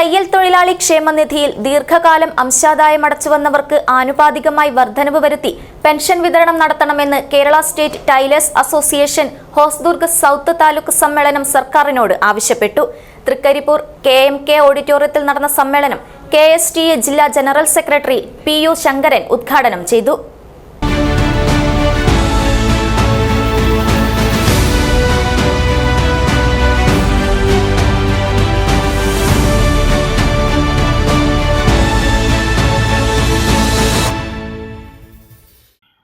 തയ്യൽ തൊഴിലാളി ക്ഷേമനിധിയിൽ ദീർഘകാലം അംശാദായം അടച്ചുവന്നവർക്ക് ആനുപാതികമായി വർധനവ് വരുത്തി പെൻഷൻ വിതരണം നടത്തണമെന്ന് Kerala state tailors association Hosdurg south taluk സമ്മേളനം സർക്കാരിനോട് ആവശ്യപ്പെട്ടു. തൃക്കരിപ്പൂർ KMK ഓഡിറ്റോറിയത്തിൽ നടന്ന സമ്മേളനം KSTA ജില്ലാ ജനറൽ സെക്രട്ടറി PU ശങ്കരൻ ഉദ്ഘാടനം ചെയ്തു.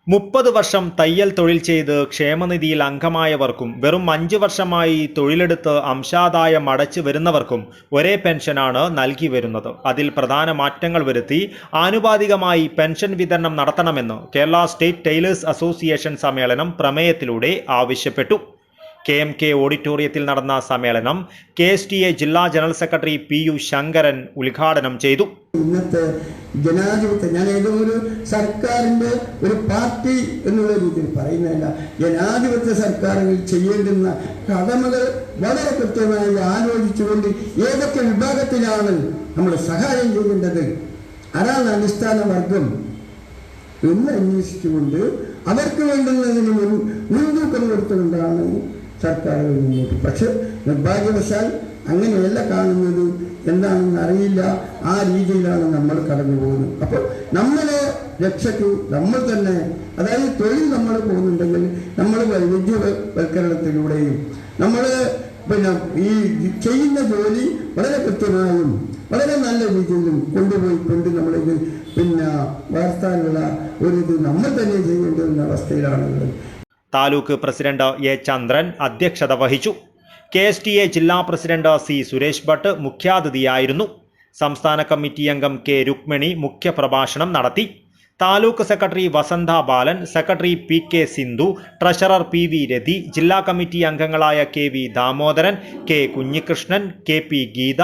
മുപ്പത് വർഷം തയ്യൽ തൊഴിൽ ചെയ്ത് ക്ഷേമനിധിയിൽ അംഗമായവർക്കും വെറും 5 വർഷമായി തൊഴിലെടുത്ത് അംശാദായം അടച്ചു വരുന്നവർക്കും ഒരേ പെൻഷനാണ് നൽകി വരുന്നത്. അതിൽ പ്രധാന മാറ്റങ്ങൾ വരുത്തി ആനുപാതികമായി പെൻഷൻ വിതരണം നടത്തണമെന്ന് കേരള സ്റ്റേറ്റ് ടൈലേഴ്സ് അസോസിയേഷൻ സമ്മേളനം പ്രമേയത്തിലൂടെ ആവശ്യപ്പെട്ടു. KMK ഓഡിറ്റോറിയത്തിൽ നടന്ന സമ്മേളനം KSTA ജില്ലാ ജനറൽ സെക്രട്ടറി PU ശങ്കരൻ ഉദ്ഘാടനം ചെയ്തു. ഇന്നത്തെ ജനാധിപത്യം, ഞാൻ ഏതോ ഒരു സർക്കാരിൻ്റെ ഒരു പാർട്ടി എന്നുള്ള രീതിയിൽ പറയുന്നതല്ല, ജനാധിപത്യ സർക്കാരുകൾ ചെയ്യേണ്ടുന്ന കടമകൾ വളരെ കൃത്യമായി ആലോചിച്ചുകൊണ്ട് ഏതൊക്കെ വിഭാഗത്തിലാണ് നമ്മൾ സഹായം ചെയ്യേണ്ടത്, ആരാണ് അടിസ്ഥാന വർഗം എന്ന് അന്വേഷിച്ചുകൊണ്ട് അവർക്ക് വേണ്ടുന്നതിന് മുൻതൂക്കം കൊടുത്തുകൊണ്ടാണ് സർക്കാരുകൾ മുന്നോട്ട്. പക്ഷെ നിർഭാഗ്യവശാൽ അങ്ങനെയല്ല കാണുന്നത്, എന്താണെന്ന് അറിയില്ല, ആ രീതിയിലാണ് നമ്മൾ കടന്നു പോകുന്നത്. അപ്പോൾ നമ്മളെ രക്ഷയ്ക്ക് നമ്മൾ തന്നെ, അതായത് തൊഴിൽ നമ്മൾ പോകുന്നുണ്ടെങ്കിൽ നമ്മൾ വൈവിധ്യവൽക്കരണത്തിലൂടെയും നമ്മൾ ഈ ചെയ്യുന്ന ജോലി വളരെ കൃത്യമായും വളരെ നല്ല രീതിയിലും കൊണ്ടുപോയിക്കൊണ്ട് നമ്മളിത് വളർത്താനുള്ള ഇത് നമ്മൾ തന്നെ ചെയ്യേണ്ടുന്ന അവസ്ഥയിലാണുള്ളത്. താലൂക്ക് പ്രസിഡന്റ് A ചന്ദ്രൻ അധ്യക്ഷത വഹിച്ചു. KSTA ജില്ലാ പ്രസിഡന്റ് C സുരേഷ് ഭട്ട് മുഖ്യാതിഥിയായിരുന്നു. സംസ്ഥാന കമ്മിറ്റി അംഗം K രുക്മിണി മുഖ്യപ്രഭാഷണം നടത്തി. Taluk secretary Vasantha Balan, secretary PK Sindhu, treasurer PV Rathi, ജില്ലാ കമ്മിറ്റി അംഗങ്ങളായ KV Damodaran, K Kunhikrishnan, KP Geetha,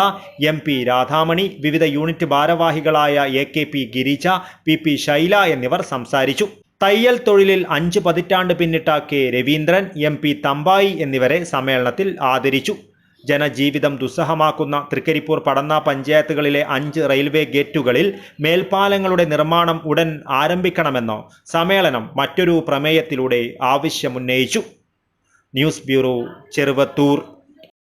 MP Radhamani, വിവിധ യൂണിറ്റ് ഭാരവാഹികളായ AKP ഗിരിജ, PP ശൈല എന്നിവർ സംസാരിച്ചു. തയ്യൽ തൊഴിലിൽ 5 പതിറ്റാണ്ട് പിന്നിട്ട K രവീന്ദ്രൻ, MP തമ്പായി എന്നിവരെ സമ്മേളനത്തിൽ ആദരിച്ചു. ജനജീവിതം ദുസ്സഹമാക്കുന്ന തൃക്കരിപ്പൂർ പടന്ന പഞ്ചായത്തുകളിലെ 5 റെയിൽവേ ഗേറ്റുകളിൽ മേൽപ്പാലങ്ങളുടെ നിർമ്മാണം ഉടൻ ആരംഭിക്കണമെന്ന് സമ്മേളനം മറ്റൊരു പ്രമേയത്തിലൂടെ ആവശ്യമുന്നയിച്ചു. News bureau, Cheruvathur.